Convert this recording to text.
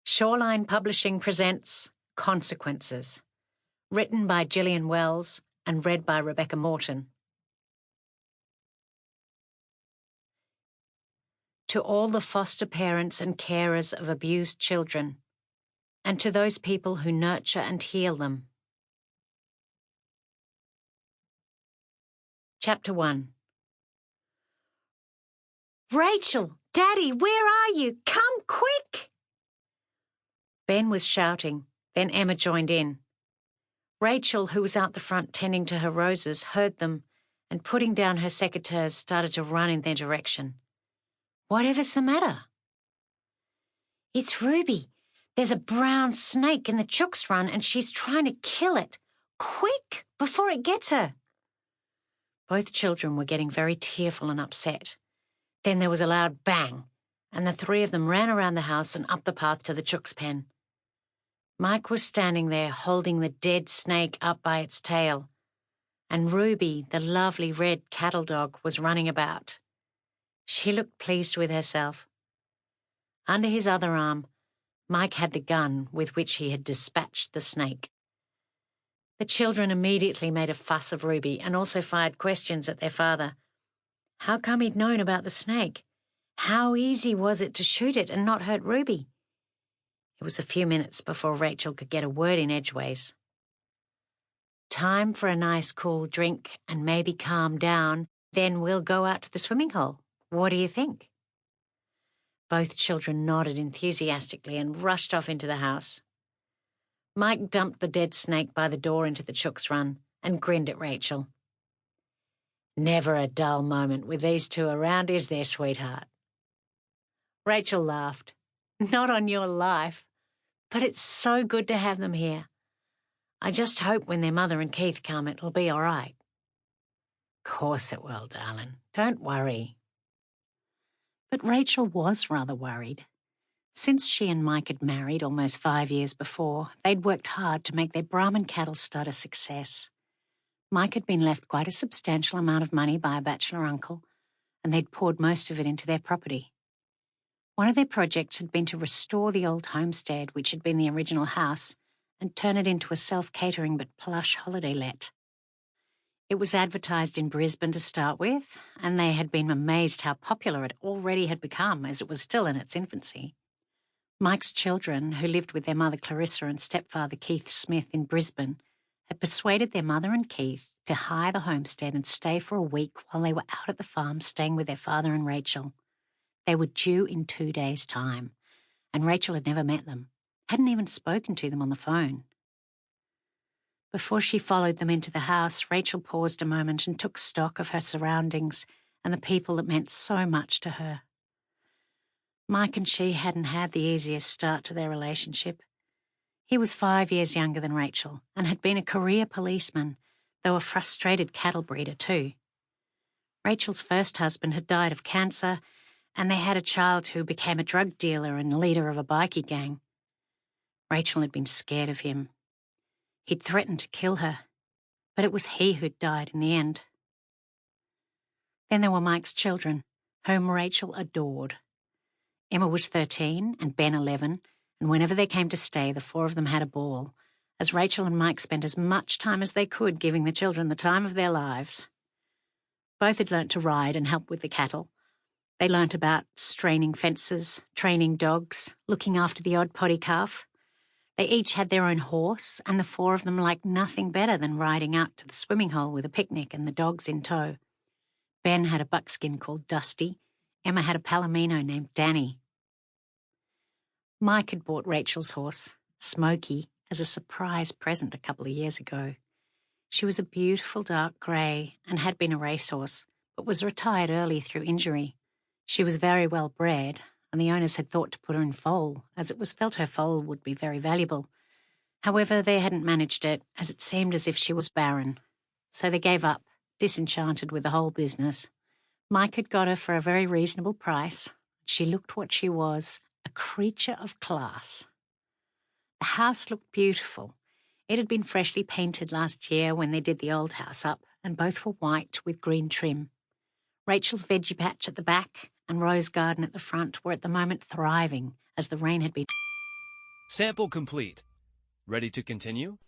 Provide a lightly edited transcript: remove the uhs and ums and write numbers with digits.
Shoreline Publishing presents Consequences, written by Gillian and read by Rebecca Morton. To all the foster parents and carers of abused children, and to those people who nurture and heal them. Chapter 1. Rachel, Daddy, where are you? Come quick! Ben was shouting, then Emma joined in. Rachel, who was out the front tending to her roses, heard them and, putting down her secateurs, started to run in their direction. Whatever's the matter? It's Ruby. There's a brown snake in the Chook's run and she's trying to kill it. Quick, before it gets her. Both children were getting very tearful and upset. Then there was a loud bang, and the three of them ran around the house and up the path to the Chook's pen. Mike was standing there holding the dead snake up by its tail, and Ruby, the lovely red cattle dog, was running about. She looked pleased with herself. Under his other arm, Mike had the gun with which he had dispatched the snake. The children immediately made a fuss of Ruby and also fired questions at their father. How come he'd known about the snake? How easy was it to shoot it and not hurt Ruby? It was a few minutes before Rachel could get a word in edgeways. Time for a nice cool drink and maybe calm down, then we'll go out to the swimming hole. What do you think? Both children nodded enthusiastically and rushed off into the house. Mike dumped the dead snake by the door into the Chook's run and grinned at Rachel. Never a dull moment with these two around, is there, sweetheart? Rachel laughed. Not on your life, but it's so good to have them here. I just hope when their mother and Keith come, it'll be all right. Course it will, darling. Don't worry. But Rachel was rather worried. Since she and Mike had married almost 5 years before, they'd worked hard to make their Brahman cattle stud a success. Mike had been left quite a substantial amount of money by a bachelor uncle, and they'd poured most of it into their property. One of their projects had been to restore the old homestead, which had been the original house, and turn it into a self-catering but plush holiday let. It was advertised in Brisbane to start with, and they had been amazed how popular it already had become, as it was still in its infancy. Mike's children, who lived with their mother Clarissa and stepfather Keith Smith in Brisbane, had persuaded their mother and Keith to hire the homestead and stay for a week while they were out at the farm staying with their father and Rachel. They were due in 2 days' time, and Rachel had never met them, hadn't even spoken to them on the phone. Before she followed them into the house, Rachel paused a moment and took stock of her surroundings and the people that meant so much to her. Mike and she hadn't had the easiest start to their relationship. He was 5 years younger than Rachel and had been a career policeman, though a frustrated cattle breeder too. Rachel's first husband had died of cancer, and they had a child who became a drug dealer and leader of a bikie gang. Rachel had been scared of him. He'd threatened to kill her, but it was he who'd died in the end. Then there were Mike's children, whom Rachel adored. Emma was 13 and Ben 11, and whenever they came to stay, the four of them had a ball, as Rachel and Mike spent as much time as they could giving the children the time of their lives. Both had learnt to ride and help with the cattle. They learnt about straining fences, training dogs, looking after the odd potty calf. They each had their own horse, and the four of them liked nothing better than riding out to the swimming hole with a picnic and the dogs in tow. Ben had a buckskin called Dusty. Emma had a palomino named Danny. Mike had bought Rachel's horse, Smokey, as a surprise present a couple of years ago. She was a beautiful dark grey and had been a racehorse, but was retired early through injury. She was very well bred, and the owners had thought to put her in foal, as it was felt her foal would be very valuable. However, they hadn't managed it, as it seemed as if she was barren. So they gave up, disenchanted with the whole business. Mike had got her for a very reasonable price. She looked what she was, a creature of class. The house looked beautiful. It had been freshly painted last year when they did the old house up, and both were white with green trim. Rachel's veggie patch at the back and rose garden at the front were at the moment thriving, as the rain had been Sample complete. Ready to continue?